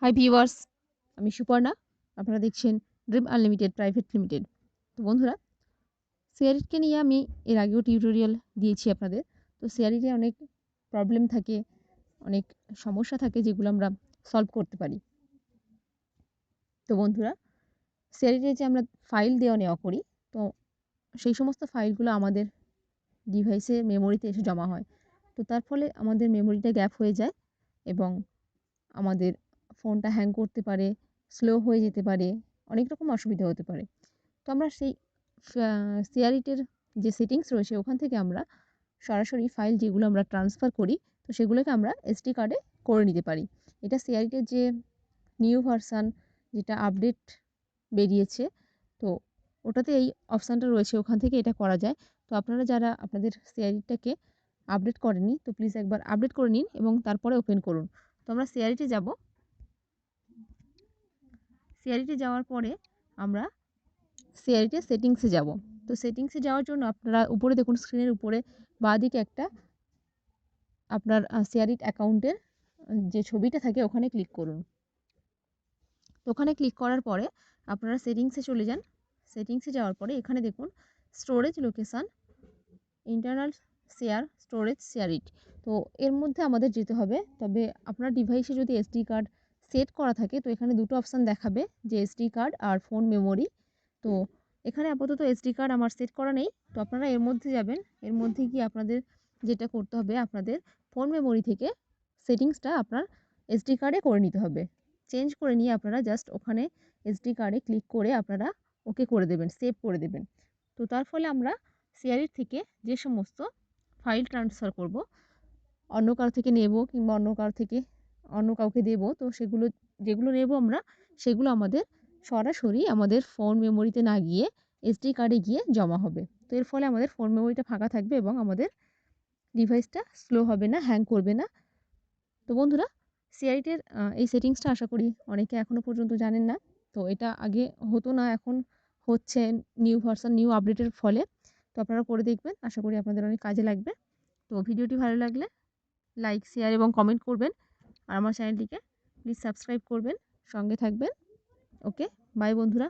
Hi viewers, আমি সুপর্ণা। আপনারা দেখছেন ড্রিম আনলিমিটেড প্রাইভেট লিমিটেড। তো বন্ধুরা, শেয়ারিটকে নিয়ে আমি এর আগেও টিউটোরিয়াল দিয়েছি আপনাদের। তো শেয়ারিটে অনেক প্রবলেম থাকে, অনেক সমস্যা থাকে যেগুলো আমরা সলভ করতে পারি। তো বন্ধুরা, শেয়ারিটে যে আমরা ফাইল দেওয়া নেওয়া করি, তো সেই সমস্ত ফাইলগুলো আমাদের ডিভাইসে মেমোরিতে এসে জমা হয়। তো তার ফলে আমাদের মেমোরিটা গ্যাপ হয়ে যায় এবং আমাদের ফোনটা হ্যাং করতে পারে, স্লো হয়ে যেতে পারে, অনেক রকম অসুবিধা হতে পারে। তো আমরা সেই শেয়ারিটের যে সেটিংস রয়েছে ওখান থেকে আমরা সরাসরি ফাইল যেগুলো আমরা ট্রান্সফার করি, তো সেগুলোকে আমরা এসডি কার্ডে করে নিতে পারি। এটা শেয়ারিটের যে নিউ ভার্সান, যেটা আপডেট বেরিয়েছে, তো ওটাতে এই অপশানটা রয়েছে, ওখান থেকে এটা করা যায়। তো আপনারা যারা আপনাদের শেয়ারিটটাকে আপডেট করেননি, তো প্লিজ একবার আপডেট করে নিন এবং তারপরে ওপেন করুন। তো আমরা শেয়ারিটে যাব। শেয়ারিটে যাওয়ার পরে আমরা শেয়ারিটের সেটিংসে যাব। তো সেটিংসে যাওয়ার জন্য আপনারা উপরে দেখুন, স্ক্রিনের উপরে বাঁদিকে একটা আপনার শেয়ারিট অ্যাকাউন্টের যে ছবিটা থাকে ওখানে ক্লিক করুন। তো ওখানে ক্লিক করার পরে আপনারা সেটিংসে চলে যান। সেটিংসে যাওয়ার পরে এখানে দেখুন storage location, internal share, storage SHAREit. তো এর মধ্যে আমাদের যেতে হবে। তবে আপনার ডিভাইসে যদি এসডি কার্ড সেট করা থাকে, তো এখানে দুটো অপশান দেখাবে, যে এসডি কার্ড আর ফোন মেমোরি। তো এখানে আপাতত এসডি কার্ড আমার সেট করা নেই। তো আপনারা এর মধ্যে যাবেন। এর মধ্যে গিয়ে আপনাদের যেটা করতে হবে, আপনাদের ফোন মেমোরি থেকে সেটিংসটা আপনার এসডি কার্ডে করে নিতে হবে। চেঞ্জ করে নিয়ে আপনারা জাস্ট ওখানে এসডি কার্ডে ক্লিক করে আপনারা ওকে করে দেবেন, সেভ করে দেবেন। তো তার ফলে আমরা শেয়ারিট থেকে যে সমস্ত ফাইল ট্রান্সফার করব, অন্য কারো থেকে নেব কিংবা অন্য কারো থেকে অন্য কাউকে দেব, তো সেগুলো যেগুলো নেব আমরা, সেগুলো আমাদের সরাসরি আমাদের ফোন মেমোরিতে না গিয়ে এসডি কার্ডে গিয়ে জমা হবে। তো এর ফলে আমাদের ফোন মেমোরিটা ফাঁকা থাকবে এবং আমাদের ডিভাইসটা স্লো হবে না, হ্যাং করবে না। তো বন্ধুরা, শেয়ারিটের এই সেটিংসটা আশা করি অনেকে এখনও পর্যন্ত জানেন না। তো এটা আগে হতো না, এখন হচ্ছে নিউ ভার্সন, নিউ আপডেটের ফলে। তো আপনারা করে দেখবেন, আশা করি আপনাদের অনেক কাজে লাগবে। তো ভিডিওটি ভালো লাগলে লাইক, শেয়ার এবং কমেন্ট করবেন। আর আমার চ্যানেলটিকে প্লিজ সাবস্ক্রাইব করবেন, সঙ্গে থাকবেন। ওকে, বাই বন্ধুরা।